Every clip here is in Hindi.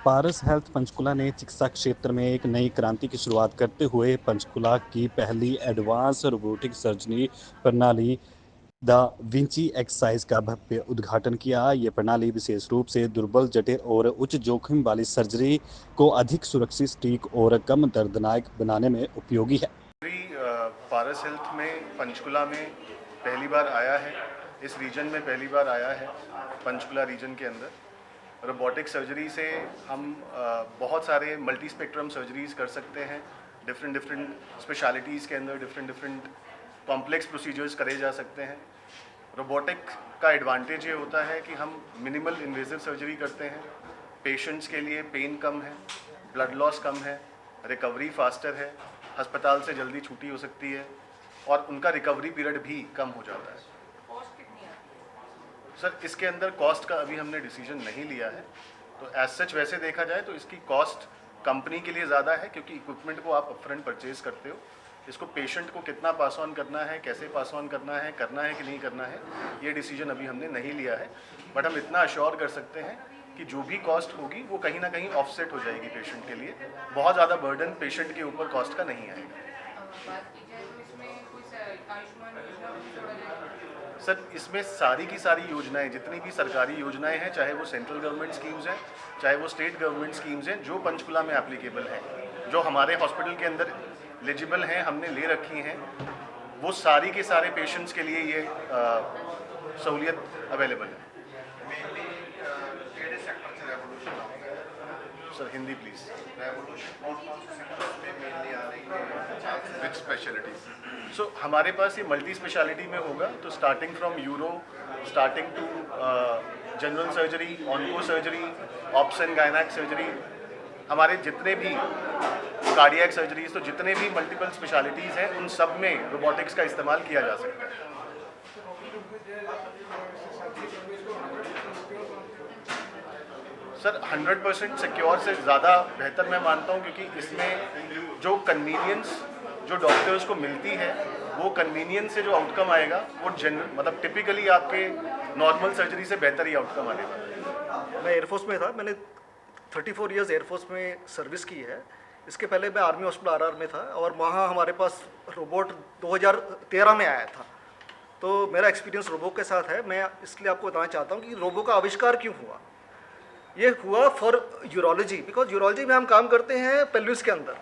पारस हेल्थ पंचकुला ने चिकित्सा क्षेत्र में एक नई क्रांति की शुरुआत करते हुए पंचकुला की पहली एडवांस रोबोटिक सर्जरी प्रणाली द विंची एक्सरसाइज का भव्य उद्घाटन किया। ये प्रणाली विशेष रूप से दुर्बल, जटिल और उच्च जोखिम वाली सर्जरी को अधिक सुरक्षित, सटीक और कम दर्दनाक बनाने में उपयोगी है। पारस हेल्थ में पंचकुला में पहली बार आया है, इस रीजन में पहली बार आया है। पंचकुला रीजन के अंदर रोबोटिक सर्जरी से हम बहुत सारे मल्टी स्पेक्ट्रम सर्जरीज कर सकते हैं। डिफरेंट स्पेशलिटीज़ के अंदर डिफरेंट कॉम्प्लेक्स प्रोसीजर्स करे जा सकते हैं। रोबोटिक का एडवांटेज ये होता है कि हम मिनिमल इन्वेजिव सर्जरी करते हैं। पेशेंट्स के लिए पेन कम है, ब्लड लॉस कम है, रिकवरी फास्टर है, अस्पताल से जल्दी छुट्टी हो सकती है और उनका रिकवरी पीरियड भी कम हो जाता है। कॉस्ट कितनी आती है? सर, इसके अंदर कॉस्ट का अभी हमने डिसीजन नहीं लिया है। तो एज सच वैसे देखा जाए तो इसकी कॉस्ट कंपनी के लिए ज़्यादा है, क्योंकि इक्विपमेंट को आप अपफ्रंट परचेज करते हो। इसको पेशेंट को कितना पास ऑन करना है, कैसे पास ऑन करना है कि नहीं करना है, ये डिसीजन अभी हमने नहीं लिया है। बट हम इतना अश्योर कर सकते हैं कि जो भी कॉस्ट होगी वो कहीं ना कहीं ऑफसेट हो जाएगी पेशेंट के लिए। बहुत ज़्यादा बर्डन पेशेंट के ऊपर कॉस्ट का नहीं आएगा। बात की जाए तो इसमें कुछ आयुष्मान योजना भी जोड़ा जाएगा? सर, इसमें सारी की सारी योजनाएं, जितनी भी सरकारी योजनाएं हैं, चाहे वो सेंट्रल गवर्नमेंट स्कीम्स हैं, चाहे वो स्टेट गवर्नमेंट स्कीम्स हैं, जो पंचकुला में एप्लीकेबल हैं, जो हमारे हॉस्पिटल के अंदर एलिजिबल हैं, हमने ले रखी हैं, वो सारी के सारे पेशेंट्स के लिए ये सहूलियत अवेलेबल है। Sir, Hindi please. Which specialities? So हमारे पास ये मल्टी स्पेशलिटी में होगा, तो starting from uro, starting to general surgery, onco surgery, obs and गायनेक सर्जरी, हमारे जितने भी कार्डियक सर्जरीज, तो जितने भी मल्टीपल स्पेशलिटीज़ हैं उन सब में रोबोटिक्स का इस्तेमाल किया जा सकता है। सर, 100% सिक्योर से ज़्यादा बेहतर मैं मानता हूँ, क्योंकि इसमें जो कन्वीनियंस जो डॉक्टर्स को मिलती है, वो कन्वीनियंस से जो आउटकम आएगा वो मतलब टिपिकली आपके नॉर्मल सर्जरी से बेहतर ही आउटकम आने वाला है। मैं एयरफोर्स में था, मैंने 34 इयर्स एयरफोर्स में सर्विस की है। इसके पहले मैं आर्मी हॉस्पिटल आरआर में था और वहाँ हमारे पास रोबोट 2013 में आया था। तो मेरा एक्सपीरियंस रोबो के साथ है। मैं इसलिए आपको बताना चाहता हूँ कि रोबो का आविष्कार क्यों हुआ। ये हुआ फॉर यूरोलॉजी, बिकॉज यूरोलॉजी में हम काम करते हैं पेल्विस के अंदर,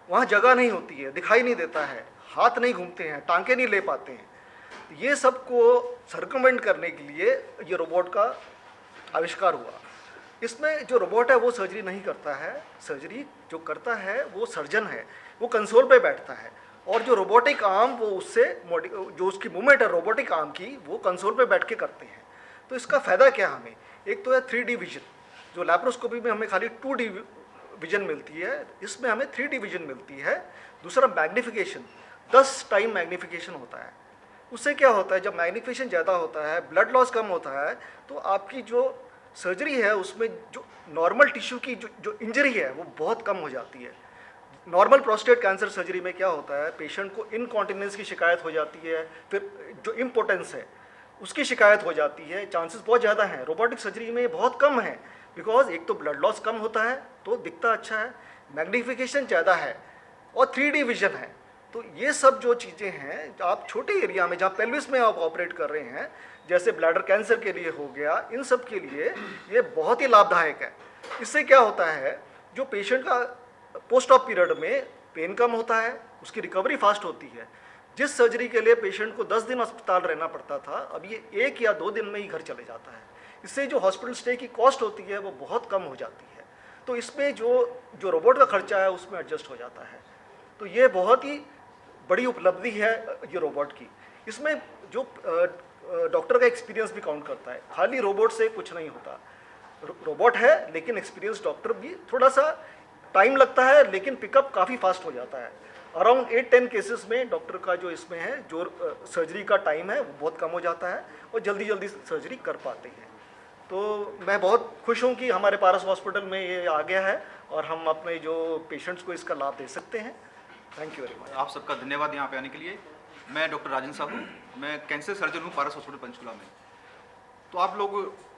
वहाँ जगह नहीं होती है, दिखाई नहीं देता है, हाथ नहीं घूमते हैं, टांके नहीं ले पाते हैं। ये सब को सर्कमवेंट करने के लिए ये रोबोट का आविष्कार हुआ। इसमें जो रोबोट है वो सर्जरी नहीं करता है, सर्जरी जो करता है वो सर्जन है, वो कंसोल पे बैठता है, और जो रोबोटिक आर्म वो उससे जो उसकी मूवमेंट है रोबोटिक आर्म की, वो कंसोल पे बैठ के करते हैं। तो इसका फ़ायदा क्या हमें, एक तो है 3D विजन, जो लैप्रोस्कोपी में हमें खाली 2D विजन मिलती है, इसमें हमें 3D विजन मिलती है। दूसरा मैग्नीफिकेशन, 10 टाइम मैग्नीफिकेशन होता है। उससे क्या होता है, जब मैग्नीफिकेशन ज़्यादा होता है, ब्लड लॉस कम होता है, तो आपकी जो सर्जरी है उसमें जो नॉर्मल टिश्यू की जो इंजरी है वो बहुत कम हो जाती है। नॉर्मल प्रोस्टेट कैंसर सर्जरी में क्या होता है, पेशेंट को इनकॉन्टिनेंस की शिकायत हो जाती है, फिर जो इम्पोर्टेंस है उसकी शिकायत हो जाती है, चांसेस बहुत ज़्यादा हैं। रोबोटिक सर्जरी में बहुत कम है, बिकॉज एक तो ब्लड लॉस कम होता है तो दिखता अच्छा है, मैग्नीफिकेशन ज़्यादा है और 3D विजन है। तो ये सब जो चीज़ें हैं, आप छोटे एरिया में जहाँ पेल्विस में आप ऑपरेट कर रहे हैं, जैसे ब्लैडर कैंसर के लिए हो गया, इन सब के लिए ये बहुत ही लाभदायक है। इससे क्या होता है, जो पेशेंट का पोस्ट ऑप पीरियड में पेन कम होता है, उसकी रिकवरी फास्ट होती है। जिस सर्जरी के लिए पेशेंट को 10 दिन अस्पताल रहना पड़ता था, अब ये 1 या 2 दिन में ही घर चले जाता है। इससे जो हॉस्पिटल स्टे की कॉस्ट होती है वो बहुत कम हो जाती है। तो इसमें जो रोबोट का खर्चा है उसमें एडजस्ट हो जाता है। तो ये बहुत ही बड़ी उपलब्धि है ये रोबोट की। इसमें जो डॉक्टर का एक्सपीरियंस भी काउंट करता है, खाली रोबोट से कुछ नहीं होता। रोबोट है लेकिन एक्सपीरियंस डॉक्टर भी, थोड़ा सा टाइम लगता है लेकिन पिकअप काफ़ी फास्ट हो जाता है। अराउंड 8-10 केसेस में डॉक्टर का जो इसमें है, जो सर्जरी का टाइम है वो बहुत कम हो जाता है और जल्दी जल्दी सर्जरी कर पाते हैं। तो मैं बहुत खुश हूँ कि हमारे पारस हॉस्पिटल में ये आ गया है और हम अपने जो पेशेंट्स को इसका लाभ दे सकते हैं। Thank you very much. आप सबका धन्यवाद यहाँ पे आने के लिए। मैं डॉक्टर राजन साहू, मैं कैंसर सर्जन हूँ पारस हॉस्पिटल पंचकुला में। तो आप लोग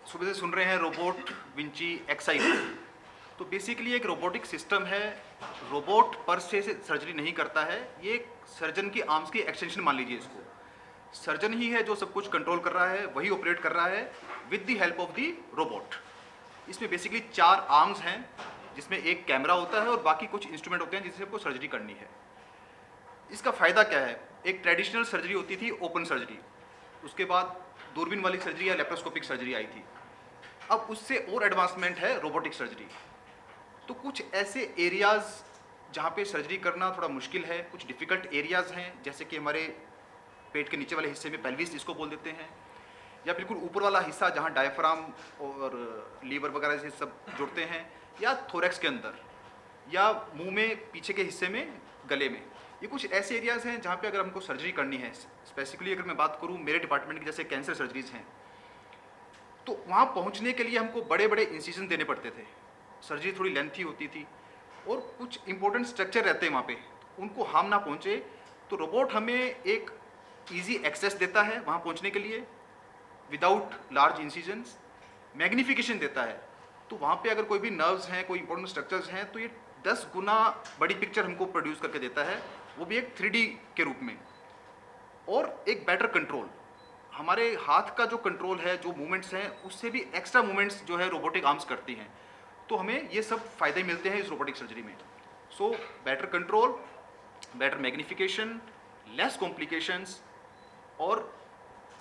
सुबह से सुन रहे हैं रोबोट विंची एक्सरसाइज। तो बेसिकली एक रोबोटिक सिस्टम है, रोबोट पर से सर्जरी नहीं करता है, ये एक सर्जन की आर्म्स की एक्सटेंशन मान लीजिए इसको। सर्जन ही है जो सब कुछ कंट्रोल कर रहा है, वही ऑपरेट कर रहा है with the help of the robot. इसमें बेसिकली 4 आर्म्स हैं, जिसमें एक कैमरा होता है और बाकी कुछ इंस्ट्रूमेंट होते हैं जिससे आपको सर्जरी करनी है। इसका फ़ायदा क्या है? एक ट्रेडिशनल सर्जरी होती थी, ओपन सर्जरी, उसके बाद दूरबीन वाली सर्जरी या लेप्रोस्कोपिक सर्जरी आई थी। अब उससे और एडवांसमेंट है रोबोटिक सर्जरी। तो कुछ ऐसे एरियाज़ जहाँ पे सर्जरी करना थोड़ा मुश्किल है, कुछ डिफ़िकल्ट एरियाज़ हैं, जैसे कि हमारे पेट के नीचे वाले हिस्से में पेल्विस जिसको बोल देते हैं, या बिल्कुल ऊपर वाला हिस्सा जहाँ डायफ्राम और लीवर वगैरह से सब जुड़ते हैं, या थोरैक्स के अंदर, या मुंह में पीछे के हिस्से में, गले में। ये कुछ ऐसे एरियाज़ हैं जहाँ पे अगर हमको सर्जरी करनी है। स्पेसिफिकली अगर मैं बात करूँ मेरे डिपार्टमेंट की, जैसे कैंसर सर्जरीज़ हैं, तो वहाँ पहुँचने के लिए हमको बड़े बड़े इंसिजन देने पड़ते थे, सर्जरी थोड़ी लेंथी होती थी, और कुछ इंपॉर्टेंट स्ट्रक्चर रहते हैं वहाँ पे, उनको हार्म ना पहुँचे। तो रोबोट हमें एक ईजी एक्सेस देता है वहाँ पहुँचने के लिए विदाउट लार्ज इंसिजन्स, मैग्नीफिकेशन देता है। तो वहाँ पे अगर कोई भी नर्व्स हैं, कोई इंपॉर्टेंट स्ट्रक्चर्स हैं, तो ये 10 गुना बड़ी पिक्चर हमको प्रोड्यूस करके देता है, वो भी एक 3D के रूप में। और एक बेटर कंट्रोल, हमारे हाथ का जो कंट्रोल है, जो मूवमेंट्स हैं, उससे भी एक्स्ट्रा मूवमेंट्स जो है रोबोटिक आर्म्स करती हैं। तो हमें ये सब फ़ायदे मिलते हैं इस रोबोटिक सर्जरी में। So better control, better magnification, less complications, और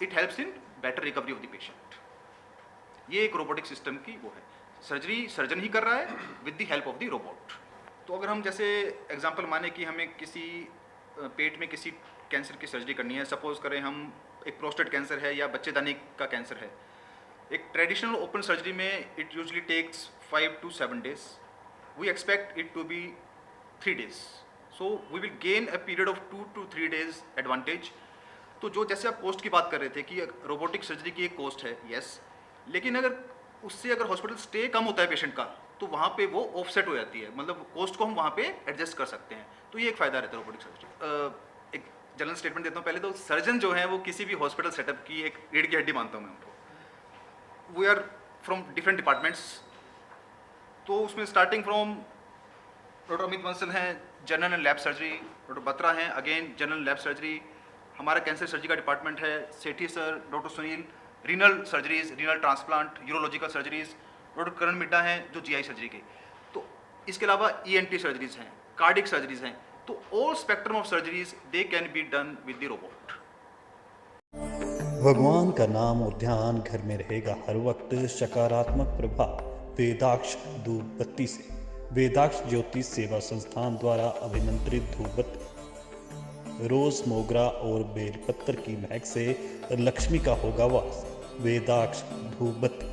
it helps in better recovery of the patient. ये एक रोबोटिक सिस्टम की वो है। सर्जरी सर्जन ही कर रहा है with the help of the robot. तो अगर हम जैसे एग्जांपल माने कि हमें किसी पेट में किसी कैंसर की सर्जरी करनी है, सपोज करें हम एक प्रोस्टेट कैंसर है या बच्चेदानी का कैंसर है, एक ट्रेडिशनल ओपन सर्जरी में it usually takes 5 to 7 days. We expect it to be 3 days. So we will gain a period of 2 to 3 days advantage. तो जो जैसे आप कॉस्ट की बात कर रहे थे कि रोबोटिक सर्जरी की एक कॉस्ट है, यस, लेकिन अगर उससे अगर हॉस्पिटल स्टे कम होता है पेशेंट का, तो वहाँ पे वो ऑफसेट हो जाती है, मतलब कॉस्ट को हम वहाँ पे एडजस्ट कर सकते हैं। तो ये एक फ़ायदा रहता है रोबोटिक सर्जरी। एक जनरल स्टेटमेंट देता हूँ पहले, तो सर्जन जो है वो किसी भी हॉस्पिटल सेटअप की एक रीढ़ की हड्डी मानता हूँ मैं उनको। We are from different departments, तो उसमें starting from doctor Amit Bansal हैं, general and lap surgery, doctor Batra हैं, अगेन जनरल लैब सर्जरी, हमारा कैंसर सर्जरी का डिपार्टमेंट है, Sethi sir, doctor Sunil, renal surgeries, renal transplant, urological surgeries, doctor Karan Midha हैं जो जीआई सर्जरी के, तो इसके अलावा ईएनटी सर्जरीज हैं, कार्डिक सर्जरीज हैं। तो all spectrum of surgeries they can be done with the robot. भगवान का नाम और ध्यान घर में रहेगा हर वक्त। सकारात्मक प्रभाव वेदाक्ष धूप बत्ती से। वेदाक्ष ज्योति सेवा संस्थान द्वारा अभिमंत्रित धूप बत्ती रोज, मोगरा और बेलपत्र की महक से लक्ष्मी का होगा वास। वेदाक्ष धूप बत्ती।